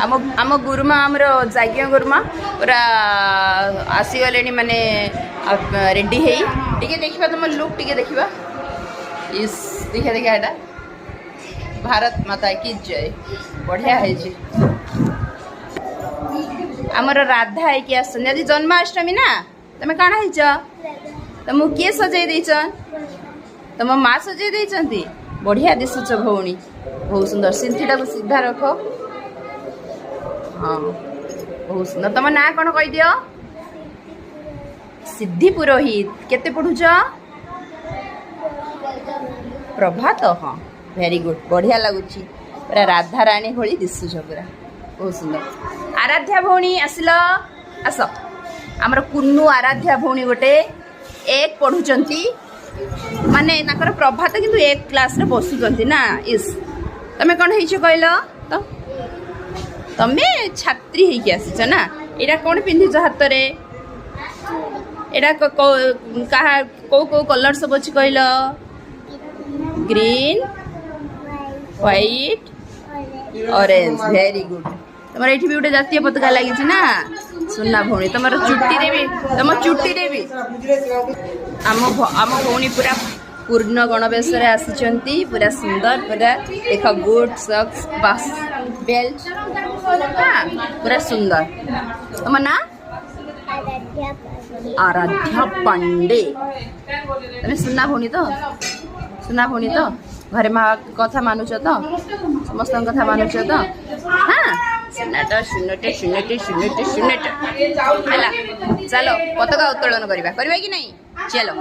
आम गुरुमा आमर जाज्ञ गुरुमा पूरा आसीगले माने रेडी है टिके देखा तुम लुक टिके देखा इस देखा देखा एटा भारत माता की जय बढ़िया है आमर राधा है कि आस जन्माष्टमी ना तुम कण है तुमको किए सजाई देचन तुम माँ सजाई देचंती बढ़िया दिशुच भौणी बहुत सुंदर सिंथीटा को सीधा रख हाँ बहुत सुंदर तुम ना कौन कह दियो सिद्धि पुरोहित केते पढ़ुच प्रभात हाँ वेरी गुड बढ़िया लगुच पूरा राधा राणी भली दिशुच पूरा बहुत सुंदर आराध्या भौणी आसिल आस आमर कुन्नू आराध्या भौणी गोटे एक पढ़ुचंती माने नाकर प्रभात किंतु एक क्लास रे बसुचंती ना इस तमे कौन है कहल तो तमे छात्री है आसीच ना एटा कौन पिंधिच हाथ रे एटा कहा को कलर सब अच्छी कहल green white orange very good तुम ये भी गोटे जातीय पताका लगी ना सुना भौणी तुम चुट्टी रे भी तुम चुट्टी रे भी आम भौणी पूरा पूर्ण गणवेश आसी पूरा सुंदर पूरा देख गुड सक्स बास बेल्ट हाँ पूरा सुंदर तुम ना आराध्या पांडे तुम सुना भौणी तो घरे माँ कथा मानुच तो समस्त कथा मानुच तो हाँ सुनाटा शून्यटे शून्यटे शून्यटे शून्यटे चलो पताका उत्तोलन करवा कि नहीं चलो।